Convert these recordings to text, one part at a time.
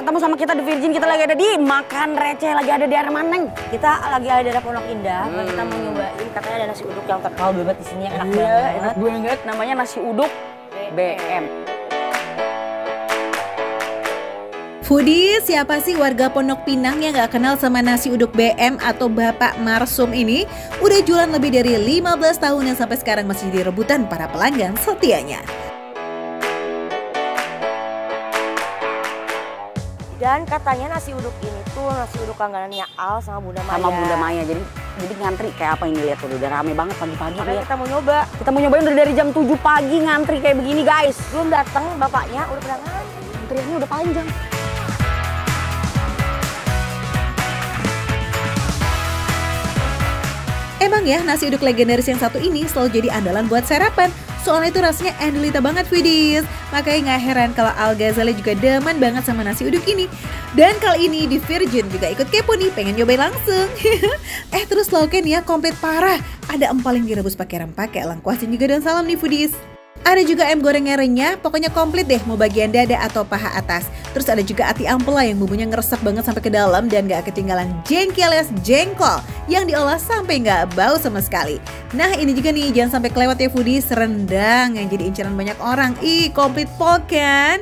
ketemu sama kita di Virgin. Kita lagi ada di Makan Receh, lagi ada di area mana? Kita lagi ada di daerah Pondok Indah. Kita mau nyobain, katanya ada nasi uduk yang terkenal banget di sini, enak banget. Enak banget, namanya nasi uduk BM. Foodies, siapa sih warga Pondok Pinang yang gak kenal sama nasi uduk BM atau Bapak Marsum ini? Udah jualan lebih dari 15 tahun yang sampai sekarang masih jadi rebutan para pelanggan setianya. Dan katanya nasi uduk ini tuh nasi uduk langganannya Al sama Bunda Maya. Sama Bunda Maya, jadi ngantri kayak apa ini, lihat tuh udah rame banget pagi-pagi. Makanya kita mau nyoba. Kita mau nyobain udah dari jam 7 pagi ngantri kayak begini guys. Belum datang bapaknya, udah pada ngantri. Antriannya udah panjang. Emang ya, nasi uduk legendaris yang satu ini selalu jadi andalan buat sarapan. Soalnya itu rasanya endulita banget, Foodies. Makanya gak heran kalau Al Ghazali juga demen banget sama nasi uduk ini. Dan kali ini di Virgin juga ikut kepo nih, pengen nyobain langsung. Terus lauknya ya komplit parah. Ada empal yang direbus pakai rempah, kayak lengkuas dan juga daun salam nih, Foodies. Ada juga ayam gorengnya renyah, pokoknya komplit deh, mau bagian dada atau paha atas. Terus ada juga ati ampela yang bumbunya ngeresep banget sampai ke dalam dan gak ketinggalan jengki alias jengkol yang diolah sampai gak bau sama sekali. Nah ini juga nih, jangan sampai kelewat ya Foodies, rendang yang jadi incaran banyak orang. Ih, komplit pol kan?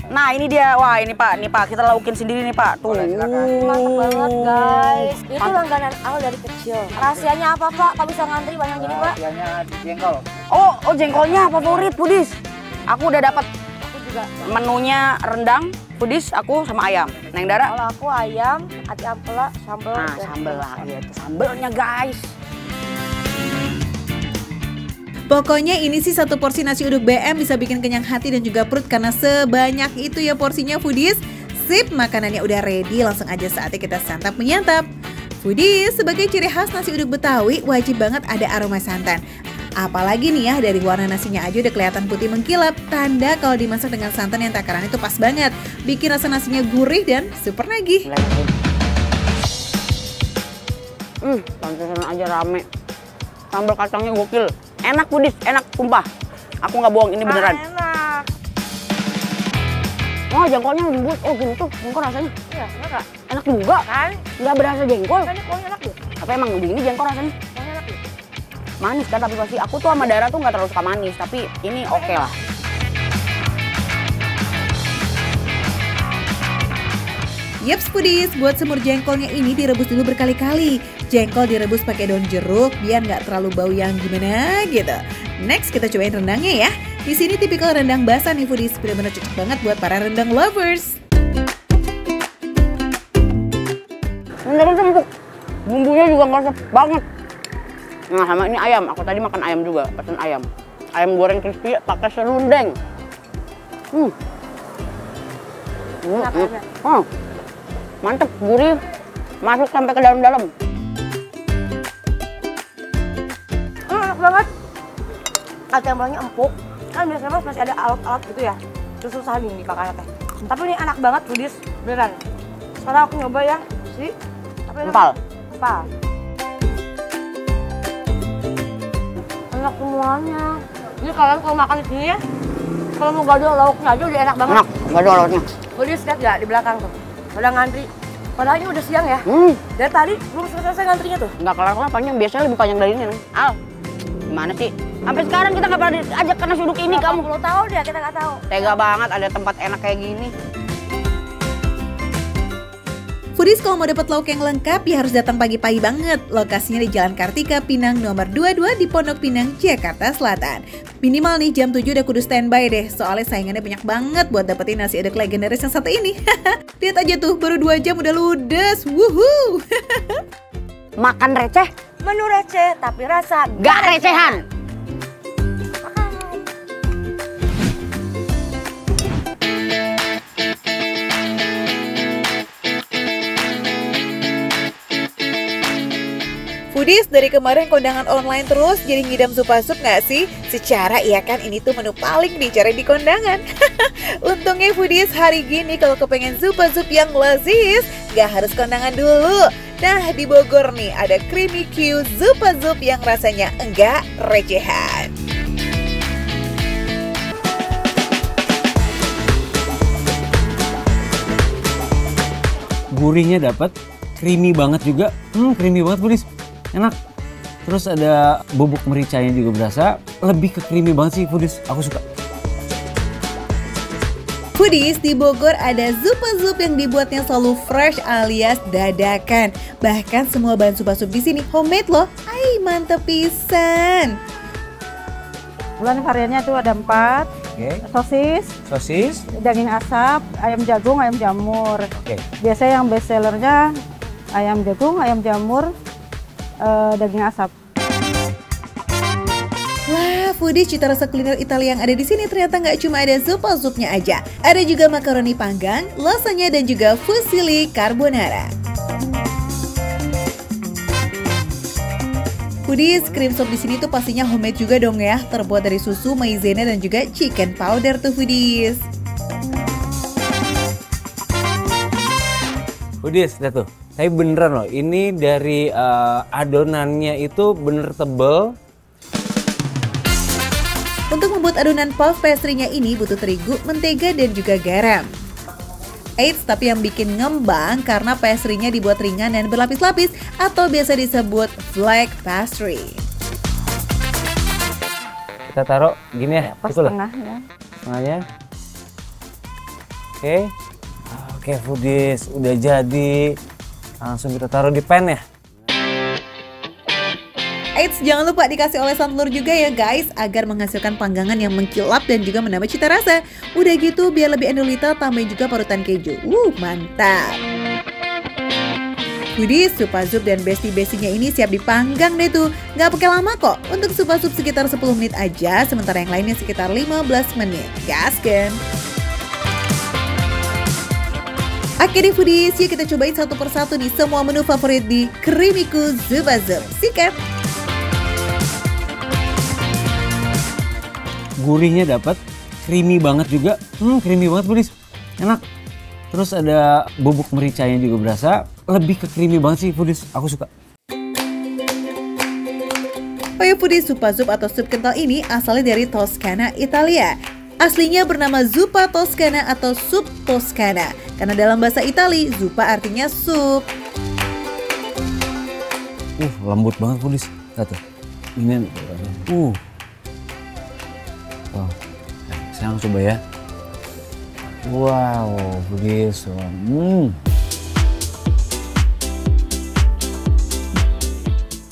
Nah ini dia, wah ini Pak, kita laukin sendiri nih Pak. Tuh. Mantap banget guys. Itu langganan Al dari kecil. Rahasianya apa Pak? Kok bisa ngantri banyak gini Pak? Rahasianya jengkol. Oh jengkolnya favorit Foodies. Aku udah dapat Aku juga. menunya rendang, Foodies, aku sama ayam. Neng Dara? Kalau aku ayam, ati ampela, sambal. Nah sambel lah gitu, sambelnya guys. Pokoknya ini sih satu porsi nasi uduk BM bisa bikin kenyang hati dan juga perut karena sebanyak itu ya porsinya Foodies. Sip, makanannya udah ready, langsung aja saatnya kita santap menyantap. Foodies, sebagai ciri khas nasi uduk Betawi wajib banget ada aroma santan. Apalagi nih ya, dari warna nasinya aja udah kelihatan putih mengkilap. Tanda kalau dimasak dengan santan yang takaran itu pas banget. Bikin rasa nasinya gurih dan super nagih. Pantesan aja rame. Sambal kacangnya gokil. Enak Foodies, enak, sumpah. Aku nggak bohong, ini beneran. Enak. Oh jengkolnya lembut, oh gini tuh jengkol rasanya. Iya, enak gak? Enak juga, Kan? nggak berasa jengkol. Kan kuahnya enak deh. Tapi emang begini jengkol rasanya. Kuahnya enak deh. Manis kan, tapi pasti aku tuh sama Dara tuh nggak terlalu suka manis, tapi ini oke lah. Yeps Foodies, buat semur jengkolnya ini direbus dulu berkali-kali. Jengkol direbus pakai daun jeruk biar nggak terlalu bau yang gimana gitu. Next kita cobain rendangnya ya. Di sini tipikal rendang basah nih Foodies, benar-benar cocok banget buat para rendang lovers. Rendang empuk, bumbunya juga ngeresep banget. Nah sama ini ayam, aku tadi makan ayam juga, pesen ayam. Ayam goreng crispy pakai serundeng. Mantep, gurih, masuk sampai ke dalam-dalam. Enak banget. Ati ampelanya empuk. Kan biasanya masih ada alat-alat gitu ya. Terus susah nih makannya teh. Tapi ini enak banget Foodies, beneran. Sekarang aku nyoba ya si Empal. Empal. Enak semuanya. Jadi kalian kalau makan di sini ya, kalau mau gado lauknya aja udah enak banget. Enak, nggak ada lauknya. Foodies lihat gak di belakang tuh? Udah ngantri. Padahal ini udah siang ya. Dari tadi belum selesai ngantrinya tuh. Nggak kelar-kelar, panjang. Biasanya lebih panjang dari ini nih. Al, gimana sih? Sampai sekarang kita nggak pernah diajak ke nasi uduk ini kamu. 10 tahun ya kita nggak tahu. Tega banget ada tempat enak kayak gini. Foodies kalau mau dapat lauk yang lengkap ya harus datang pagi-pagi banget. Lokasinya di Jalan Kartika Pinang nomor 22 di Pondok Pinang, Jakarta Selatan. Minimal nih jam 7 udah kudu standby deh, soalnya saingannya banyak banget buat dapetin nasi uduk legendaris yang satu ini. Lihat aja tuh, baru 2 jam udah ludes. Wuhuu. Makan receh, Menu receh tapi rasa gak recehan. Foodies, dari kemarin kondangan online terus jadi ngidam Supasup nggak sih? Secara iya kan ini tuh menu paling dicari di kondangan. Untungnya Foodies hari gini kalau kepengen Supasup yang lezis nggak harus kondangan dulu. Nah di Bogor nih ada Creamy Q Supasup yang rasanya enggak recehan. Gurihnya dapat, creamy banget juga. Creamy banget Foodies, enak. Terus ada bubuk mericanya juga berasa, lebih ke creamy banget sih Foodies, aku suka. Foodies, di Bogor ada Zupa Zup yang dibuatnya selalu fresh alias dadakan. Bahkan semua bahan Zupa Zup di sini homemade loh. Ay, mantep pisan. Bulan variannya tuh ada 4. Sosis, daging asap, ayam jagung, ayam jamur. Biasanya yang best sellernya ayam jagung, ayam jamur, daging asap. Wah, Foodies, cita rasa kuliner Italia yang ada di sini ternyata nggak cuma ada Zupa Zupnya aja. Ada juga makaroni panggang, lasagna dan juga fusilli carbonara. Foodies, krim sop di sini tuh pastinya homemade juga dong ya, terbuat dari susu, maizena dan juga chicken powder tuh Foodies. Foodies, lihat tuh. Tapi beneran loh, ini dari adonannya itu bener tebel. Untuk membuat adonan puff pastry-nya ini butuh terigu, mentega dan juga garam. Eits, tapi yang bikin ngembang karena pastry-nya dibuat ringan dan berlapis-lapis atau biasa disebut flake pastry. Kita taruh gini ya, Pas betul tengah ya. Tengahnya. Oke Foodies, udah jadi. Langsung kita taruh di pan ya. Eits, jangan lupa dikasih olesan telur juga ya guys, agar menghasilkan panggangan yang mengkilap dan juga menambah cita rasa. Udah gitu, biar lebih endulita, tambahin juga parutan keju. Mantap! Foodies, Zupa Zup dan besti-bestinya ini siap dipanggang deh tuh. Nggak pakai lama kok, untuk Zupa Zup sekitar 10 menit aja, sementara yang lainnya sekitar 15 menit. Gaskan! Oke deh Foodies, yuk kita cobain satu persatu nih semua menu favorit di Creamiku Zupa Zup. Sikat! Gurihnya dapat, creamy banget juga. Creamy banget Foodies, enak. Terus ada bubuk mericanya juga berasa, lebih ke creamy banget sih Foodies, aku suka. Oh ya Foodies, Zupa Zup atau sup kental ini asalnya dari Toscana, Italia. Aslinya bernama Zuppa Toscana atau sup Toscana, karena dalam bahasa Itali, zuppa artinya sup. Lembut banget Foodies, lihat tuh. Ini, saya langsung coba ya. Wow, Foodies.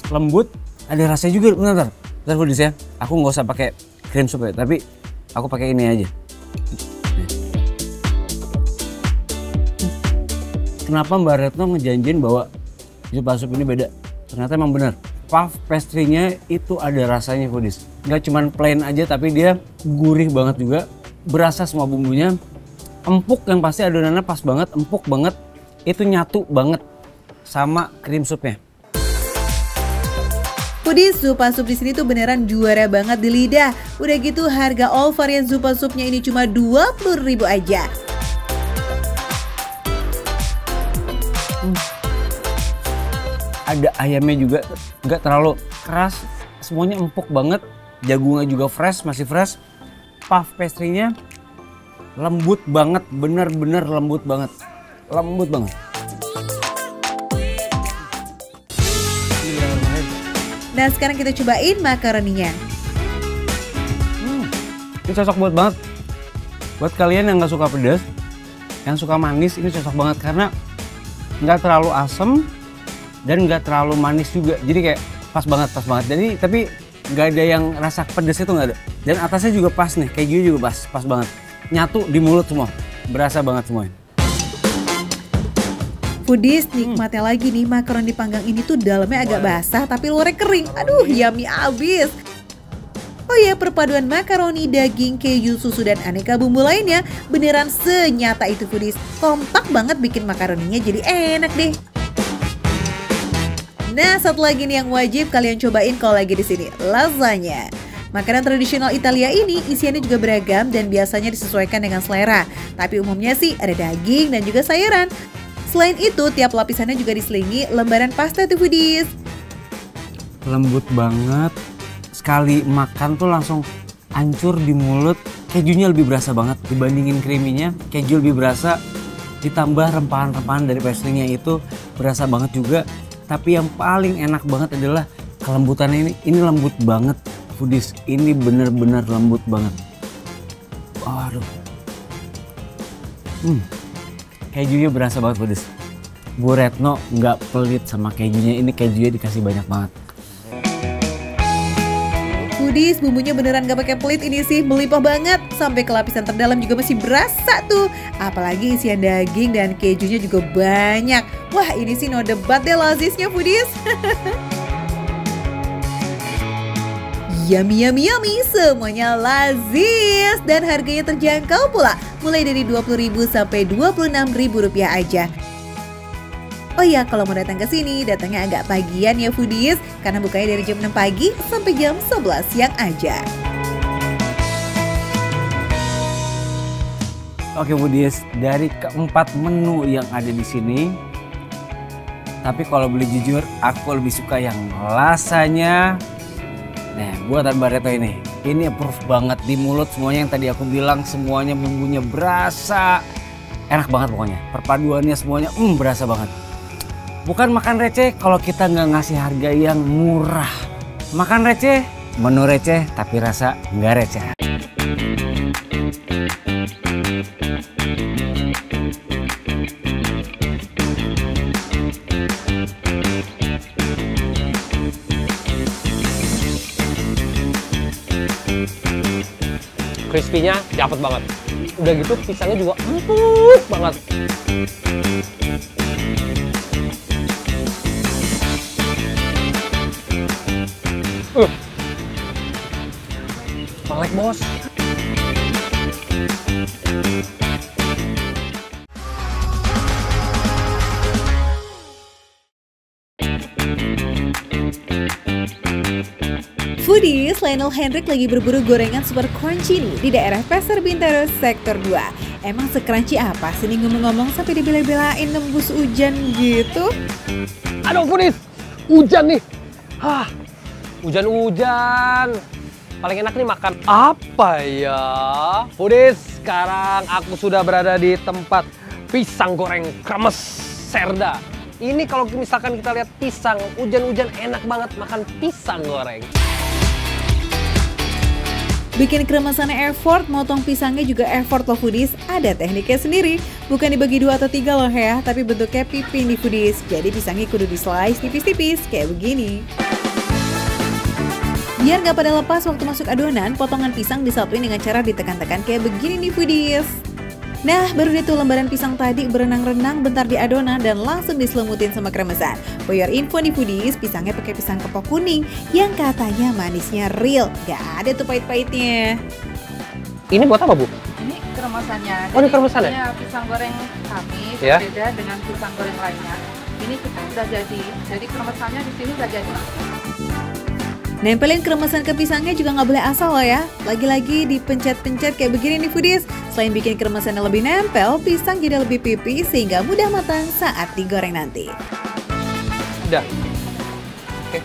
Lembut, ada rasanya juga. Bentar Foodies ya. Aku nggak usah pakai krim sup ya, tapi aku pakai ini aja. Kenapa Mbak Retno ngejanjin bahwa Zupa Zup ini beda? Ternyata emang bener. Puff pastry-nya itu ada rasanya Foodies. Nggak cuman plain aja, tapi dia gurih banget juga. Berasa semua bumbunya. Empuk, yang pasti adonannya pas banget, empuk banget. Itu nyatu banget sama krim supnya. Foodies, Zupa Zup di sini tuh beneran juara banget di lidah. Udah gitu harga all varian Zupa Zupnya ini cuma 20.000 aja. Ada ayamnya juga, nggak terlalu keras, semuanya empuk banget. Jagungnya juga fresh, masih fresh. Puff pastry-nya lembut banget, bener-bener lembut banget. Lembut banget. Nah sekarang kita cobain makaroninya. Ini cocok banget. Buat kalian yang nggak suka pedas, yang suka manis, ini cocok banget karena nggak terlalu asem dan nggak terlalu manis juga. Jadi kayak pas banget. Jadi tapi nggak ada yang rasa pedas itu, nggak ada. Dan atasnya juga pas nih, keju juga pas banget. Nyatu di mulut semua, berasa banget semuanya. Foodies, nikmatnya lagi nih makaroni panggang ini tuh dalamnya agak basah tapi luarnya kering. Aduh, yummy abis. Oh ya, perpaduan makaroni, daging, keju, susu, dan aneka bumbu lainnya beneran senyata itu Foodies. Kompak banget bikin makaroninya jadi enak deh. Nah, satu lagi nih yang wajib kalian cobain kalau lagi di sini, lasagna. Makanan tradisional Italia ini isiannya juga beragam dan biasanya disesuaikan dengan selera. Tapi umumnya sih ada daging dan juga sayuran. Selain itu, tiap lapisannya juga diselingi lembaran pasta tuh Foodies. Lembut banget. Sekali makan tuh langsung hancur di mulut. Kejunya lebih berasa banget dibandingin creaminya. Keju lebih berasa. ditambah rempahan-rempahan dari pastry-nya itu berasa banget juga. Tapi yang paling enak banget adalah kelembutannya ini lembut banget foodies, ini bener-bener lembut banget. Waduh. Kejunya berasa banget foodies. Bu Retno nggak pelit sama kejunya, ini kejunya dikasih banyak banget. Foodies, bumbunya beneran gak pakai pelit ini sih, melimpah banget. Sampai ke lapisan terdalam juga masih berasa tuh. Apalagi isian daging dan kejunya juga banyak. Wah, ini sih no debat deh lazisnya foodies. Yummy, yummy, yummy, semuanya lazis dan harganya terjangkau pula, mulai dari Rp20.000 sampai Rp26.000 aja. Oh iya, kalau mau datang ke sini, datangnya agak pagian ya foodies, karena bukanya dari jam 6 pagi sampai jam 11 siang aja. Oke foodies, dari keempat menu yang ada di sini, tapi kalau boleh jujur, aku lebih suka yang rasanya. Nah, buatan Mbak Retno ini approve banget di mulut, semuanya yang tadi aku bilang, semuanya bumbunya berasa enak banget pokoknya. Perpaduannya semuanya berasa banget. Bukan makan receh kalau kita nggak ngasih harga yang murah. Makan receh, menu receh tapi rasa nggak receh. Crispy-nya dapet banget. Udah gitu pisangnya juga empuk banget. Melek bos. Foodies, Lionel Hendrik lagi berburu gorengan super crunchy nih di daerah Pasar Bintaro Sektor 2. Emang se-crunchy apa sih nih ngomong-ngomong sampai dibela-belain nembus hujan gitu? Aduh foodies, hujan nih. Hujan-hujan. Paling enak nih makan apa ya? Foodies, sekarang aku sudah berada di tempat pisang goreng kremes Serda. Ini kalau misalkan kita lihat pisang, hujan-hujan enak banget makan pisang goreng. Bikin kremesannya effort, motong pisangnya juga effort loh foodies. Ada tekniknya sendiri, bukan dibagi 2 atau 3 loh ya, tapi bentuknya piping nih foodies. Jadi pisangnya kudu di slice tipis-tipis kayak begini. Biar gak pada lepas waktu masuk adonan, potongan pisang disatuin dengan cara ditekan-tekan kayak begini nih foodies. Nah, baru deh tuh lembaran pisang tadi berenang-renang bentar di adonan dan langsung diselemutin sama kremesan. For your info nih foodies, pisangnya pakai pisang kepok kuning yang katanya manisnya real, gak ada tuh pahit-pahitnya. Ini buat apa Bu? Ini kremesannya. Oh, ini kremesannya? Ini pisang goreng kami Ya. berbeda dengan pisang goreng lainnya. Ini kita udah jadi kremesannya di sini udah jadi. Nempelin kremesan ke pisangnya juga nggak boleh asal loh ya. Lagi-lagi dipencet-pencet kayak begini nih foodies. Selain bikin kremesannya lebih nempel, pisang jadi lebih pipih sehingga mudah matang saat digoreng nanti. Udah. Oke.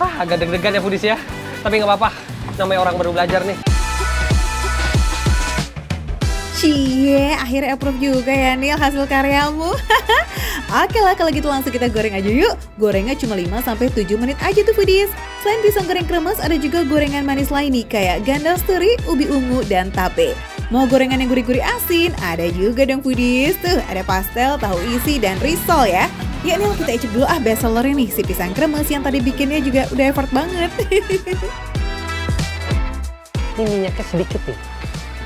Agak deg-degan ya foodies ya. Tapi nggak apa-apa. Namanya orang baru belajar nih. Cie, akhirnya approve juga ya Nil hasil karyamu. Oke lah kalau gitu langsung kita goreng aja yuk. Gorengnya cuma 5-7 menit aja tuh foodies. Selain pisang goreng kremes ada juga gorengan manis lain nih kayak gandals teri, ubi ungu, dan tape. Mau gorengan yang gurih-gurih asin? Ada juga dong foodies. Tuh ada pastel, tahu isi, dan risol ya. Ya Nil kita icip dulu bestsellernya nih si pisang kremes yang tadi bikinnya juga udah effort banget. Ini minyaknya sedikit nih.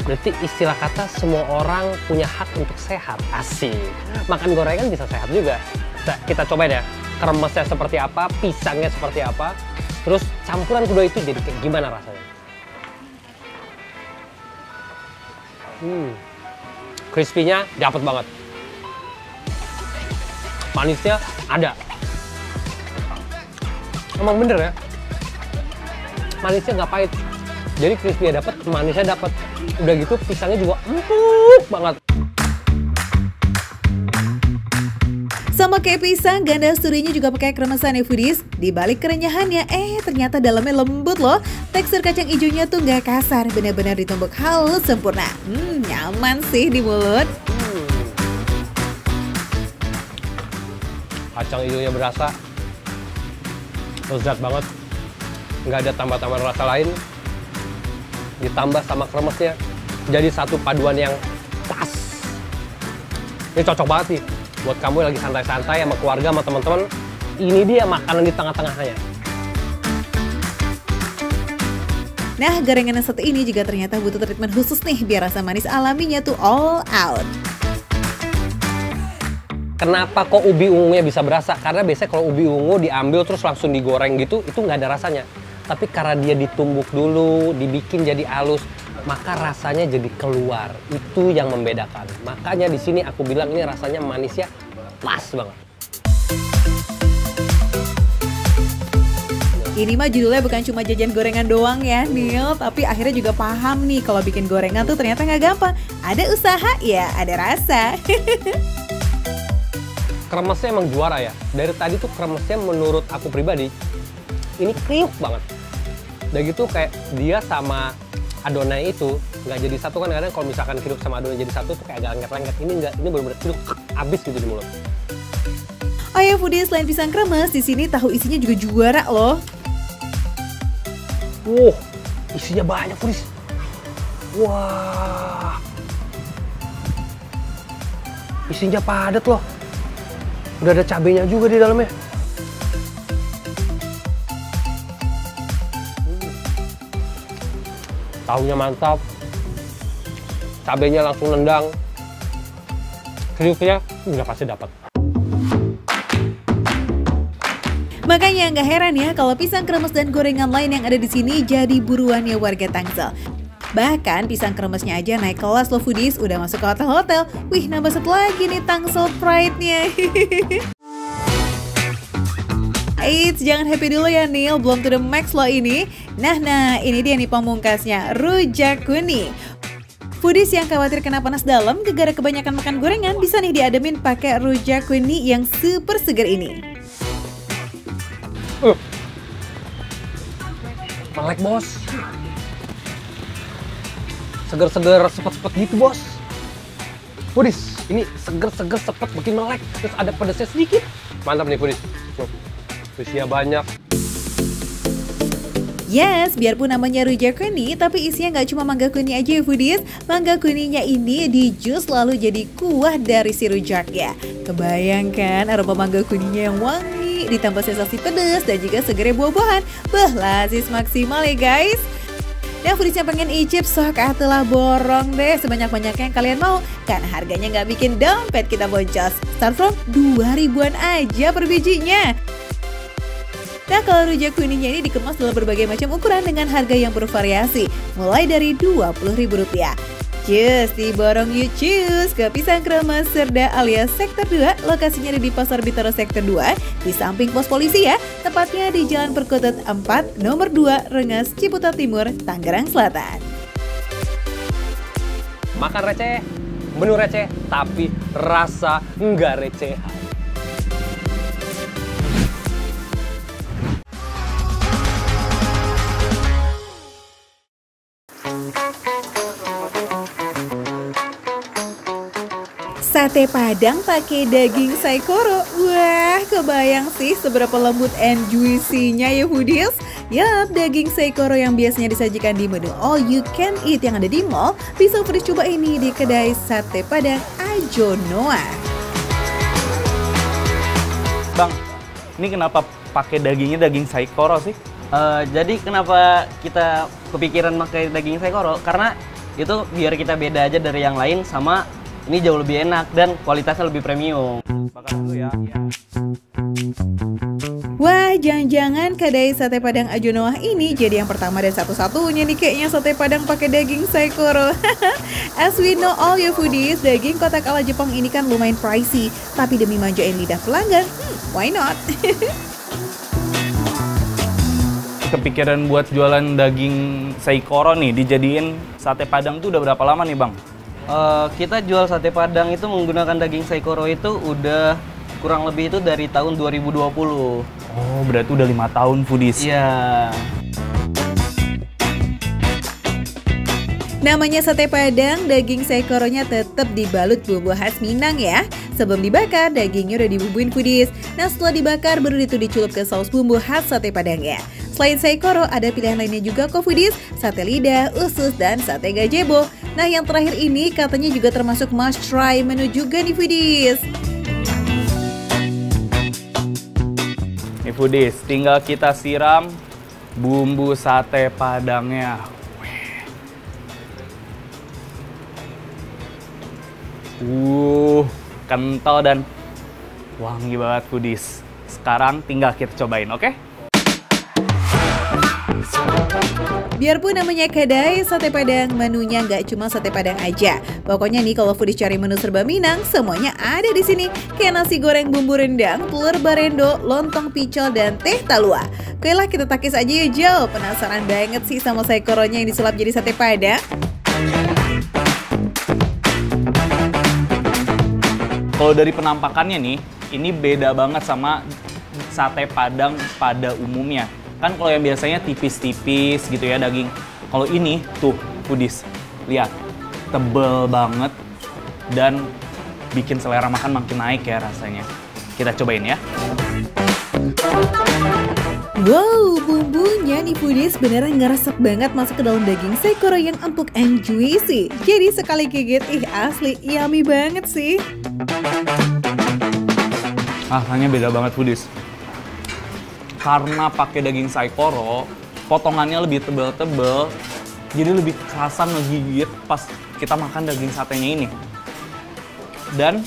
Berarti istilah kata semua orang punya hak untuk sehat. Asik. Makan gorengan bisa sehat juga. Kita cobain ya. Kremesnya seperti apa, pisangnya seperti apa. Terus campuran kedua itu jadi kayak gimana rasanya. Crispy-nya dapet banget. Manisnya ada. Emang bener ya. Manisnya nggak pahit. Jadi crispy-nya dapet, manisnya dapet. Udah gitu pisangnya juga empuk banget. Sama Sama kayak pisang, ganda surinya juga pakai kremesan ya foodies. Di balik kerenyahannya, ternyata dalamnya lembut loh. Tekstur kacang hijaunya tuh nggak kasar, benar-benar ditumbuk halus sempurna. Nyaman sih di mulut. Kacang hijaunya berasa, lezat banget. Nggak ada tambah-tambahan rasa lain. Ditambah sama kremesnya, jadi satu paduan yang pas. Ini cocok banget nih buat kamu lagi santai-santai sama keluarga, sama teman-teman. Ini dia makanan di tengah-tengahnya. Nah, gorengan yang satu ini juga ternyata butuh treatment khusus nih biar rasa manis alaminya tuh all out. Kenapa kok ubi ungunya bisa berasa? Karena biasanya kalau ubi ungu diambil terus langsung digoreng gitu, itu nggak ada rasanya. Tapi karena dia ditumbuk dulu, dibikin jadi halus, maka rasanya jadi keluar. Itu yang membedakan. Makanya di sini aku bilang ini rasanya manisnya pas banget. Ini mah judulnya bukan cuma jajan gorengan doang ya, Neil. Tapi akhirnya juga paham nih kalau bikin gorengan tuh ternyata nggak gampang. Ada usaha, ya ada rasa. Kremesnya emang juara ya. Dari tadi tuh kremesnya menurut aku pribadi, ini kriuk banget. Dan gitu kayak dia sama adonannya itu nggak jadi satu kan, kadang kalau misalkan kriuk sama adonan jadi satu tuh kayak agak lengket-lengket. Ini enggak, ini benar-benar kriuk abis gitu di mulut. Oh ya foodies, selain pisang kremes, di sini tahu isinya juga juara loh. Isinya banyak foodies. Wah. Isinya padat loh. Udah ada cabenya juga di dalamnya. Tahunya mantap. Cabenya langsung nendang. Kriuknya udah pasti dapat. Makanya nggak heran ya kalau pisang kremes dan gorengan lain yang ada di sini jadi buruannya warga Tangsel. Bahkan pisang kremesnya aja naik kelas loh foodies, udah masuk ke hotel-hotel. Wih, nambah satu lagi nih Tangsel Pride-nya. Eits, jangan happy dulu ya Neil, belum to the max loh ini. Nah, ini dia nih pamungkasnya, rujak kuning. Foodies yang khawatir kena panas dalam gara-gara kebanyakan makan gorengan bisa nih diademin pakai rujak kuning yang super segar ini. Melek bos. Seger-seger, sepet-sepet gitu bos. Foodies, ini seger-seger sepet bikin melek. Terus ada pedasnya sedikit. Mantap nih foodies. Isinya banyak. Yes, biarpun namanya rujak kuning, tapi isinya nggak cuma mangga kuning aja ya foodies. Mangga kuningnya ini di jus lalu jadi kuah dari si rujaknya. Kebayangkan aroma mangga kuningnya yang wangi, ditambah sensasi pedas dan juga segernya buah-buahan. Lazis maksimal ya guys. Nah foodies yang pengen icip, sok atulah borong deh sebanyak-banyaknya yang kalian mau. Kan harganya nggak bikin dompet kita boncos. Start from 2.000-an aja per bijinya. Nah kalau rujak kuningnya ini dikemas dalam berbagai macam ukuran dengan harga yang bervariasi, mulai dari Rp20.000. Cus, diborong yuk cus ke Pisang Kremes Serda alias Sektor 2, lokasinya ada di Pasar Bitaro Sektor 2, di samping pos polisi ya, tepatnya di Jalan Perkutut 4, nomor 2, Rengas, Ciputat Timur, Tangerang Selatan. Makan receh, menu receh, tapi rasa nggak recehan. Sate Padang pakai daging saikoro. Wah, kebayang sih seberapa lembut and juicy-nya ya foodies. Yap, daging saikoro yang biasanya disajikan di menu all you can eat yang ada di mall, bisa foodies coba ini di kedai Sate Padang Ajonoa. Bang, ini kenapa pakai dagingnya daging saikoro sih? Jadi kenapa kita kepikiran pakai daging saikoro? Karena itu biar kita beda aja dari yang lain, sama ini jauh lebih enak dan kualitasnya lebih premium. Bakar dulu ya. Wah, jangan-jangan kedai Sate Padang Ajonoa ini jadi yang pertama dan satu-satunya nih kayaknya sate padang pakai daging saikoro. As we know all you foodies, daging kotak ala Jepang ini kan lumayan pricey, tapi demi manjain lidah pelanggan, why not? Kepikiran buat jualan daging saikoro nih, dijadiin sate padang tuh udah berapa lama nih bang? Kita jual sate padang itu menggunakan daging saikoro itu udah kurang lebih itu dari tahun 2020. Oh, berarti udah 5 tahun foodies. Iya. Namanya sate Padang, daging saikoronya tetap dibalut bumbu khas Minang ya. Sebelum dibakar, dagingnya udah dibumbuin foodies. Nah setelah dibakar, baru itu dicelup ke saus bumbu khas sate Padangnya. Selain saikoro, ada pilihan lainnya juga kok foodies, sate lidah, usus, dan sate gajebo. Nah yang terakhir ini katanya juga termasuk must try menu juga nih foodies. Nih foodies, tinggal kita siram bumbu sate Padangnya. Kental dan wangi banget foodies. Sekarang tinggal kita cobain, oke? Biarpun namanya kedai sate Padang, menunya nggak cuma sate Padang aja. Pokoknya nih kalau foodies cari menu serba Minang, semuanya ada di sini. Kayak nasi goreng bumbu rendang, telur barendo, lontong picol, dan teh talua. Oke lah kita takis aja yuk Jo. Penasaran banget sih sama saikoronya yang disulap jadi sate Padang. Kalau dari penampakannya nih, ini beda banget sama sate Padang pada umumnya. Kan kalau yang biasanya tipis-tipis gitu ya daging. Kalau ini tuh foodies, lihat tebel banget dan bikin selera makan makin naik ya rasanya. Kita cobain ya. Wow, bumbunya nih foodies beneran ngeresep banget masuk ke dalam daging saikoro yang empuk and juicy. Jadi sekali gigit, asli yummy banget sih. Rasanya beda banget foodies. Karena pakai daging saikoro, potongannya lebih tebel-tebel, jadi lebih kerasa ngegigit pas kita makan daging satenya ini. Dan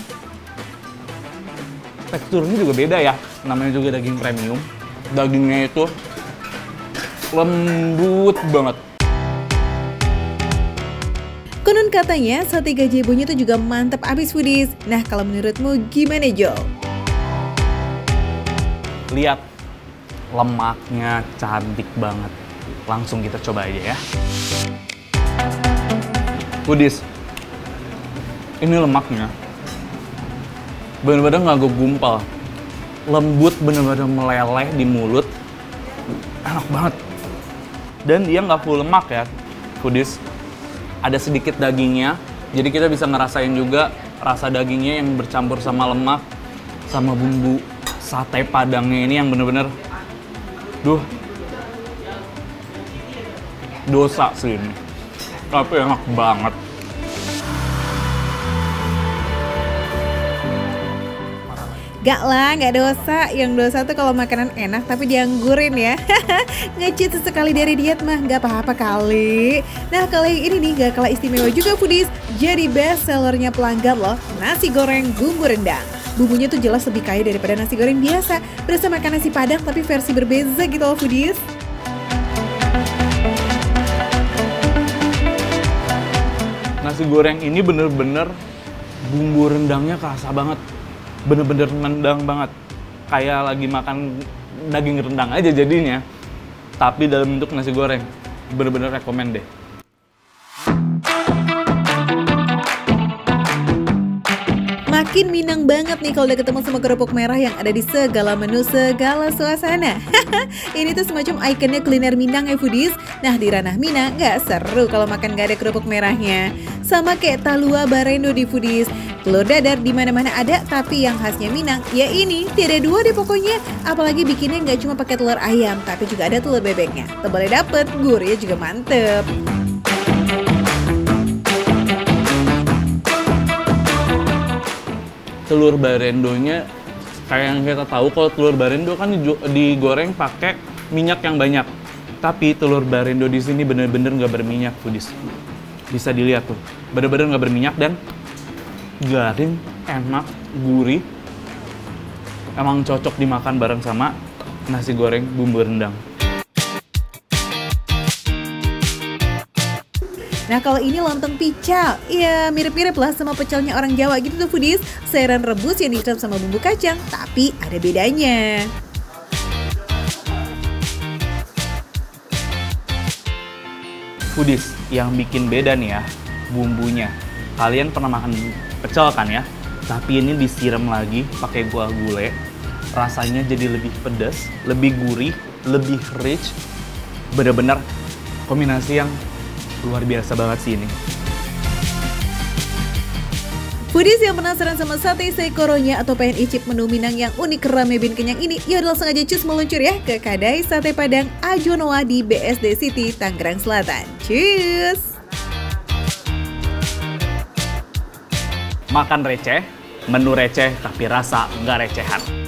teksturnya juga beda ya, namanya juga daging premium. Dagingnya itu lembut banget. Konon katanya sate gajebonya itu juga mantap abis foodies. Nah kalau menurutmu gimana Jo? Lihat, lemaknya cantik banget. Langsung kita coba aja ya. Foodies, ini lemaknya bener-bener nggak gumpal. Lembut, bener-bener meleleh di mulut. Enak banget. Dan dia nggak full lemak ya, foodies. Ada sedikit dagingnya, jadi kita bisa ngerasain juga rasa dagingnya yang bercampur sama lemak, sama bumbu sate Padangnya ini yang bener-bener, dosa sih ini. Tapi enak banget. Gak lah, gak dosa. Yang dosa tuh kalau makanan enak tapi dianggurin ya. Nge-cheat sesekali dari diet mah gak apa-apa kali. Nah kalau yang ini nih gak kalah istimewa juga foodies. Jadi best sellernya pelanggan loh, nasi goreng bumbu rendang. Bumbunya tuh jelas lebih kaya daripada nasi goreng biasa. Berasa makan nasi Padang tapi versi berbeza gitu loh foodies. Nasi goreng ini bener-bener bumbu rendangnya kerasa banget. Bener-bener nendang banget. Kayak lagi makan daging rendang aja jadinya. Tapi dalam bentuk nasi goreng. Bener-bener rekomen deh. Makin Minang banget nih kalau udah ketemu sama kerupuk merah yang ada di segala menu, segala suasana. Ini tuh semacam ikonnya kuliner Minang ya foodies. Nah di ranah Minang gak seru kalau makan gak ada kerupuk merahnya. Sama kayak talua barendo di foodies. Telur dadar di mana-mana ada, tapi yang khasnya Minang ya ini tiada dua deh pokoknya. Apalagi bikinnya nggak cuma pakai telur ayam, tapi juga ada telur bebeknya. Tebalnya dapet, gurihnya juga mantep. Telur barendonya kayak yang kita tahu, kalau telur barendo kan digoreng pakai minyak yang banyak. Tapi telur barendo di sini bener-bener nggak berminyak foodies. Bisa dilihat tuh, bener-bener nggak berminyak dan garing, enak, gurih. Emang cocok dimakan bareng sama nasi goreng bumbu rendang. Nah kalau ini lontong pical, ya mirip-mirip lah sama pecelnya orang Jawa gitu tuh foodies. Sayuran rebus yang dicap sama bumbu kacang, tapi ada bedanya. Foodies, yang bikin beda nih ya, bumbunya. Kalian pernah makan pecel kan ya? Tapi ini disiram lagi pakai kuah gulai. Rasanya jadi lebih pedas, lebih gurih, lebih rich. Bener-bener kombinasi yang luar biasa banget sih ini. Foodies yang penasaran sama sate Saikoronya atau pengen icip menu Minang yang unik, rame bin kenyang ini, yuk langsung aja cus meluncur ya ke Kadai Sate Padang Ajonoa di BSD City, Tangerang Selatan. Cus! Makan receh, menu receh tapi rasa nggak recehan.